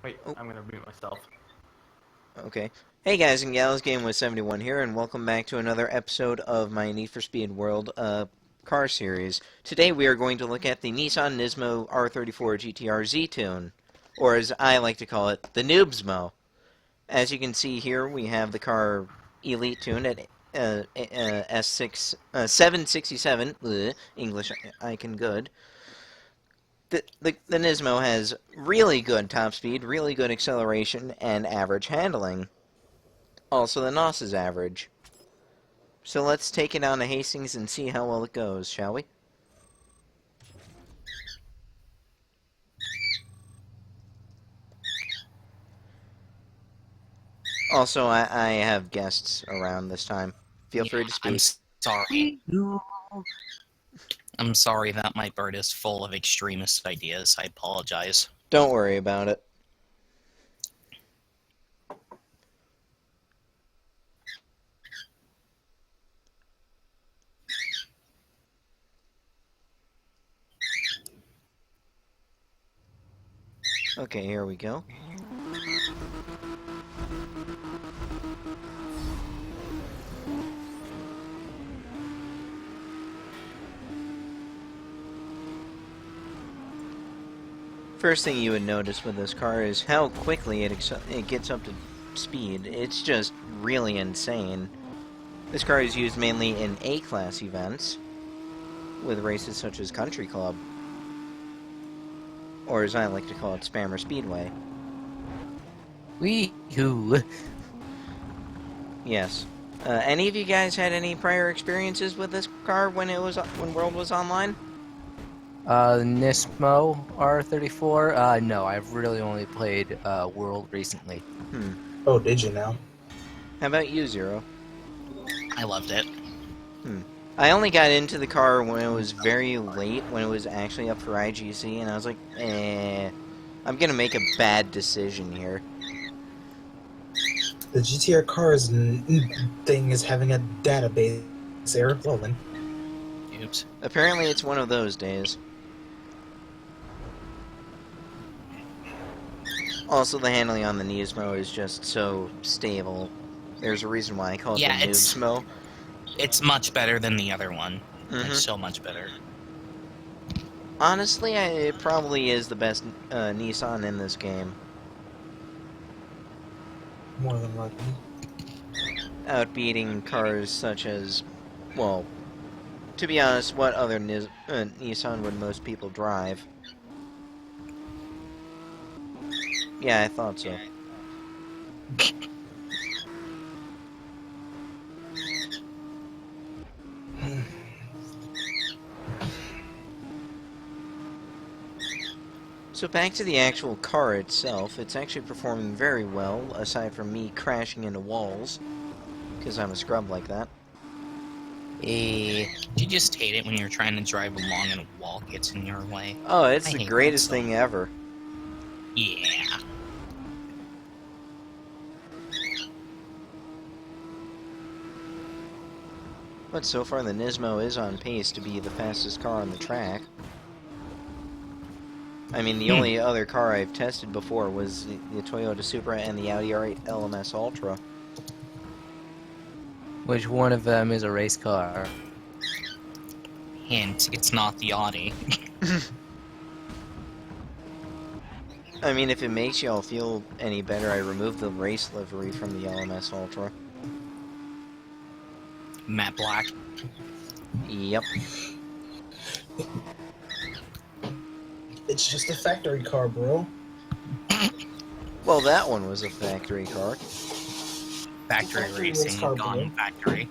Wait, Oh, I'm gonna mute myself. okay. Hey guys and gals, Game with 71 here, and welcome back to another episode of my Need for Speed World car series. Today we are going to look at the Nissan Nismo R34 GTR Z-Tune, or as I like to call it, the Noobsmo. As you can see here, we have the car Elite Tune at S6 767. English icon good. The Nismo has really good top speed, really good acceleration, and average handling. Also, the NOS is average. So let's take it on to Hastings and see how well it goes, shall we? Also, I have guests around this time. Feel free to I'm speak. sorry. I'm sorry that my bird is full of extremist ideas. I apologize. Don't worry about it. Okay, here we go. First thing you would notice with this car is how quickly it gets up to speed. It's just really insane. This car is used mainly in A-class events, with races such as Country Club, or as I like to call it, Spammer Speedway. Wee-hoo. Yes. Any of you guys had any prior experiences with this car when World was online? Nismo R34? No, I've really only played World recently. Oh, did you now? How about you, Zero? I loved it. I only got into the car when it was very late, when it was actually up for IGC, and I was like, I'm gonna make a bad decision here. The GTR cars thing is having a database error. Well then. Oops. Apparently it's one of those days. Also, the handling on the Nismo is just so stable. There's a reason why I call it the Noobsmo. It's much better than the other one. Like, so much better. Honestly, it probably is the best Nissan in this game. More than likely. Outbeating cars such as, well, to be honest, what other Nissan would most people drive? Yeah, I thought so. So back to the actual car itself, it's actually performing very well, aside from me crashing into walls, because I'm a scrub like that. You just hate it when you're trying to drive along and a wall gets in your way. Oh, it's the greatest thing ever. Yeah. But so far the Nismo is on pace to be the fastest car on the track. I mean, the only other car I've tested before was the Toyota Supra and the Audi R8 LMS Ultra. Which one of them is a race car? Hint, it's not the Audi. I mean, if it makes y'all feel any better, I removed the race livery from the LMS Ultra. Matte black. Yep. It's just a factory car, bro. Well, that one was a factory car. Factory racing car, gone bro. factory.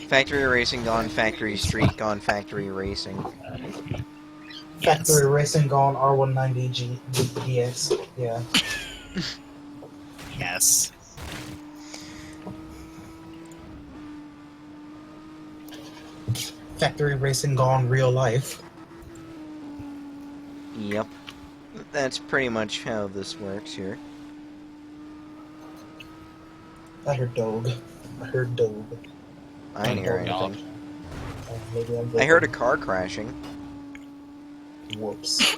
Factory racing gone factory street gone factory racing. Factory racing gone R190 DX. Yeah. Yes. Factory racing gone real life. Yep. That's pretty much how this works here. I heard dog. I heard dog. I didn't hear Dog. anything. Maybe I'm I heard a car crashing. Whoops.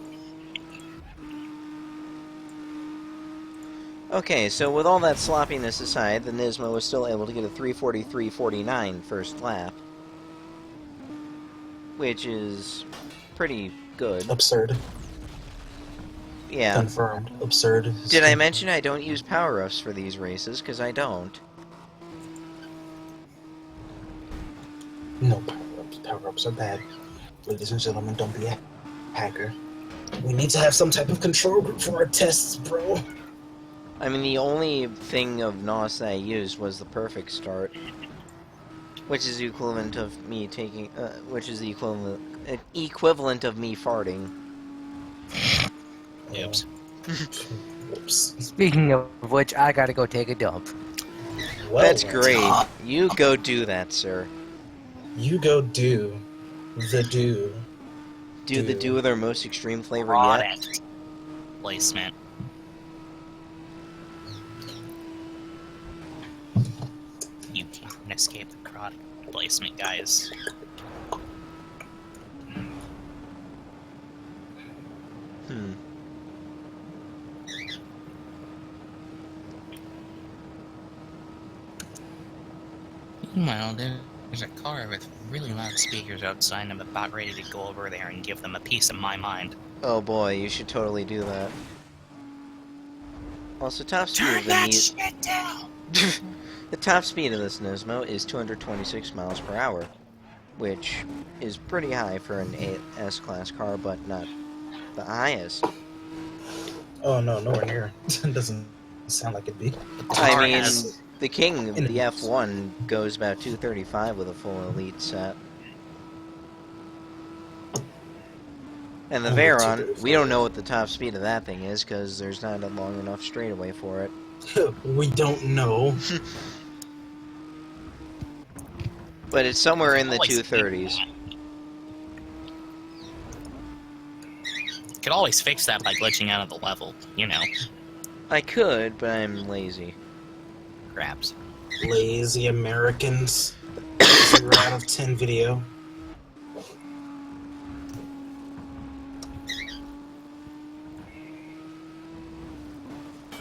Okay, so with all that sloppiness aside, the Nismo was still able to get a 3:43.49 first lap, which is pretty good. Absurd. Yeah. Confirmed. Absurd. Did I mention I don't use power-ups for these races? Because I don't. No power-ups. Power-ups are bad. Ladies and gentlemen, don't be a hacker. We need to have some type of control group for our tests, bro. I mean, the only thing of NOS that I used was the perfect start, which is the equivalent of me taking, which is the equivalent of me farting. Oops. Whoops. Speaking of which, I gotta go take a dump. Well, That's then, great. You go do that, sir. You go do the do. Do the do with our most extreme flavor yet. Product placement. You can't escape the product placement, guys. Hmm. Meanwhile, there's a car with really loud speakers outside, and I'm about ready to go over there and give them a piece of my mind. Oh boy, you should totally do that. Also, top speed Turn of the that shit down! the top speed of this Nismo is 226 miles per hour, which is pretty high for an S-Class car, but not the highest. Oh no, nowhere near. It doesn't sound like it'd be. I car mean, has- the King, In the the- F1, goes about 235 with a full elite set. And the Only Veyron, 235. we don't know what the top speed of that thing is, because there's not a long enough straightaway for it. We don't know. But it's somewhere in the Always 230s. Could always fix that by glitching out of the level, you know. I could, but I'm lazy. Grabs. Lazy Americans. 0 out of 10 video.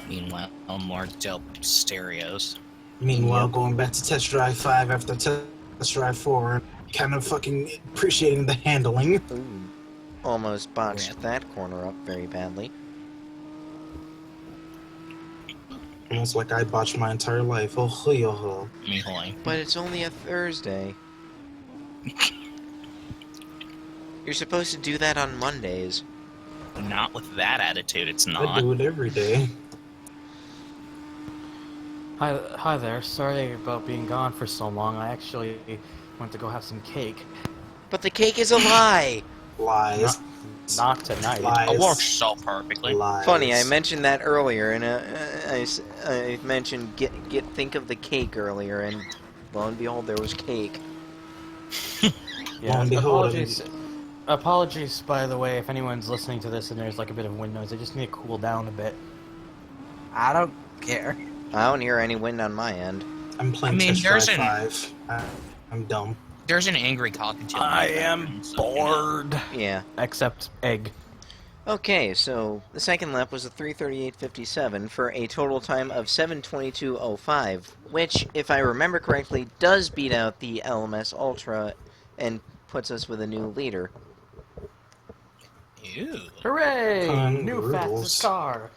Meanwhile, more dope stereos. Meanwhile, Yep. going back to Test Drive 5 after Test Drive 4, kind of fucking appreciating the handling. Ooh. Almost botched Yeah. that corner up very badly. Almost like I botched my entire life. Oh, hoy, oh, ho. Mehoy. But it's only a Thursday. You're supposed to do that on Mondays. Not with that attitude, it's I not. do it every day. Hi there. Sorry about being gone for so long. I actually went to go have some cake. But the cake is a lie! Lies. Not tonight. Lies. It works so perfectly. Lies. Funny, I mentioned that earlier, and I mentioned think of the cake earlier, and lo and behold, there was cake. Yeah. Lo and behold, Apologies, by the way, if anyone's listening to this and there's like a bit of wind noise. I just need to cool down a bit. I don't care. I don't hear any wind on my end. I'm playing I mean, Test Drive there's 5. I'm dumb. There's an angry cockatiel. in I my am background, so, you know. bored. Yeah. Except egg. Okay, so the second lap was a 3:38.57 for a total time of 7:22.05, which, if I remember correctly, does beat out the LMS Ultra and puts us with a new leader. Ew. Hooray! New Rules. fastest car.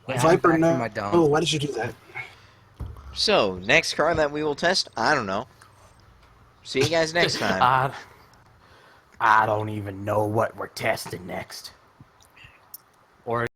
Yeah, I'm Viper, back no. from my dump. Oh, why did you do that? So, next car that we will test, I don't know. See you guys next time. I don't even know what we're testing next. Or